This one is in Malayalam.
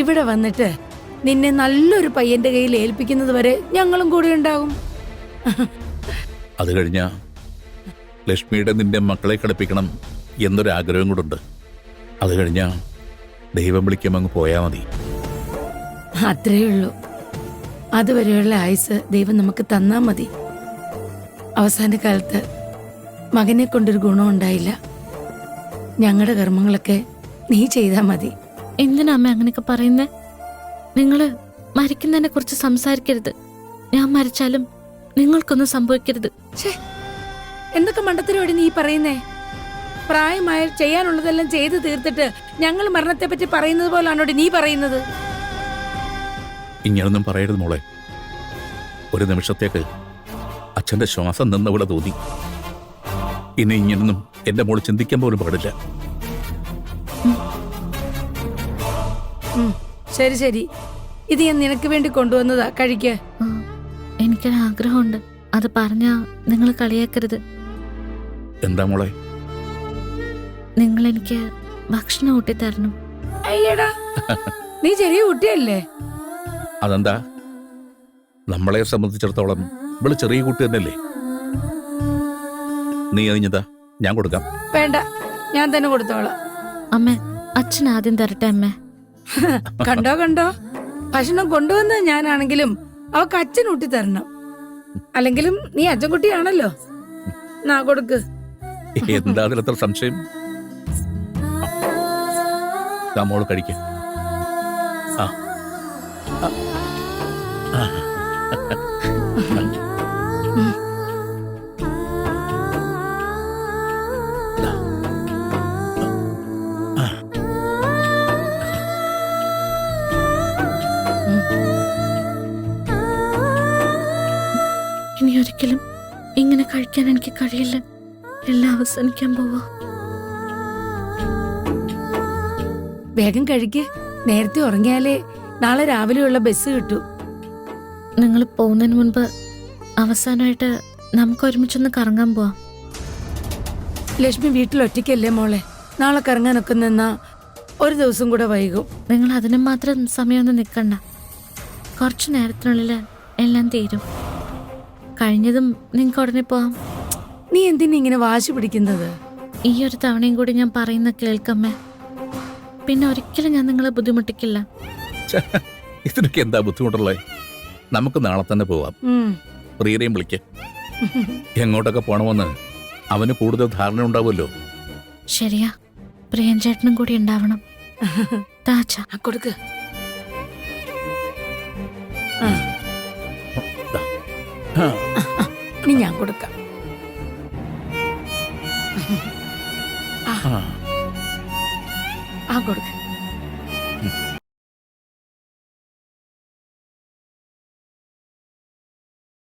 ഇവിടെ വന്നിട്ട് നിന്നെ നല്ലൊരു പയ്യന്റെ കയ്യിൽ ഏൽപ്പിക്കുന്നത് വരെ ഞങ്ങളും കൂടെ ഉണ്ടാകും. അത് കഴിഞ്ഞ ലക്ഷ്മിയുടെ നിന്റെ മക്കളെ കളിപ്പിക്കണം എന്നൊരു ആഗ്രഹം കൂടുണ്ട്. അത് കഴിഞ്ഞ ദൈവം വിളിക്കുമ്പോൾ പോയാ മതി. അത്രേ ഉള്ളൂ. അതുവരെയുള്ള ആയുസ് ദൈവം നമുക്ക് തന്നാ മതി. അവസാന കാലത്ത് മകനെ കൊണ്ടൊരു ഗുണം ഉണ്ടായില്ല. ഞങ്ങളുടെ കർമ്മങ്ങളൊക്കെ നീ ചെയ്താ മതി. എന്തിനാ അമ്മ അങ്ങനെയൊക്കെ പറയുന്നേ? നിങ്ങള് മരിക്കുന്നതിനെ കുറിച്ച് സംസാരിക്കരുത്. ഞാൻ മരിച്ചാലും നിങ്ങൾക്കൊന്നും സംഭവിക്കരുത്. എന്തൊക്കെ മണ്ടത്തരോടി നീ പറയുന്നേ? പ്രായമായ ചെയ്യാനുള്ളതെല്ലാം ചെയ്തു തീർത്തിട്ട് ഞങ്ങൾ മരണത്തെ പറ്റി പറയുന്നത് പോലാണോടി നീ പറയുന്നത്? ഇങ്ങനൊന്നും പറയരുത് മോളെ. ഒരു നിമിഷത്തേക്ക് അച്ഛന്റെ ശ്വാസം നിന്നവിടെ തോന്നി. ഇനി ഇങ്ങനൊന്നും എന്റെ മോള് ചിന്തിക്കാൻ പോലും പാടില്ല. ശരി ശരി, ഇത് ഞാൻ നിനക്ക് വേണ്ടി കൊണ്ടുവന്നതാ, കഴിക്ക. എനിക്കൊരാഗ്രഹമുണ്ട്, അത് പറഞ്ഞാ നിങ്ങൾ കളിയാക്കരുത്. എന്താ മോളെ? നിങ്ങൾ എനിക്ക് ഭക്ഷണം ഊട്ടി തരണം. അയ്യടാ, നീ ചെറിയ കുട്ടിയല്ലേ? അതെന്താ, നമ്മളെ സംബന്ധിച്ചിടത്തോളം ഇവള് ചെറിയ കുട്ടി തന്നെയല്ലേ. നീ അറിഞ്ഞതാ, ഞാൻ കൊടുക്കാം. വേണ്ട, ഞാൻ തന്നെ കൊടുത്തോളാം. അമ്മ, അച്ഛൻ ആദ്യം തരട്ടെ അമ്മേ. കണ്ടോ കണ്ടോ, ഭക്ഷണം കൊണ്ടുവന്നത് ഞാനാണെങ്കിലും അവക്ക് അച്ഛൻ ഊട്ടി തരണം. അല്ലെങ്കിലും നീ അച്ഛൻകുട്ടിയാണല്ലോ. നാ കൊടുക്ക്. എന്താ അതിലത്ര സംശയം? മോള് കഴിക്ക. ഇനി ഒരിക്കലും ഇങ്ങനെ കഴിക്കാൻ എനിക്ക് കഴിയില്ല. എല്ലാം അവസാനിക്കാൻ പോവാ. വേഗം കഴിക്ക്. നേരത്തെ ഉറങ്ങിയാലേ നാളെ രാവിലെയുള്ള ബസ് കിട്ടൂ. നിങ്ങൾ പോകുന്നതിന് മുൻപ് അവസാനമായിട്ട് നമുക്ക് ഒരുമിച്ചൊന്ന് കറങ്ങാൻ പോവാം. ലക്ഷ്മി വീട്ടിൽ ഒറ്റയ്ക്കല്ലേ മോളെ? നാളെ കറങ്ങാനൊക്കെ നിന്നാ ഒരു ദിവസം കൂടെ വൈകും. നിങ്ങൾ അതിനും മാത്രം സമയമൊന്നും നിൽക്കണ്ട. കുറച്ചു നേരത്തിനുള്ളിൽ എല്ലാം തീരും. കഴിഞ്ഞതും നിങ്ങൾക്ക് ഉടനെ പോവാം. നീ എന്തിനാ ഇങ്ങനെ വാശി പിടിക്കുന്നത്? ഈ ഒരു തവണയും കൂടി ഞാൻ പറയുന്ന കേൾക്കമ്മേ. പിന്നെ ഒരിക്കലും ഞാൻ നിങ്ങളെ ബുദ്ധിമുട്ടിക്കില്ല. ഇതിനൊക്കെ എന്താ ബുദ്ധിമുട്ടുള്ളത്? നമുക്ക് നാളെ തന്നെ പോവാം. പ്രിയരെയും വിളിക്ക. എങ്ങോട്ടൊക്കെ പോണമെന്ന് അവന് കൂടുതൽ ധാരണ ഉണ്ടാവുമല്ലോ. ശരിയാ, പ്രിയൻ ചേട്ടനും കൂടി ഉണ്ടാവണം. കൊടുക്ക്. ഇനി ഞാൻ കൊടുക്കാം. കൊടുക്ക്.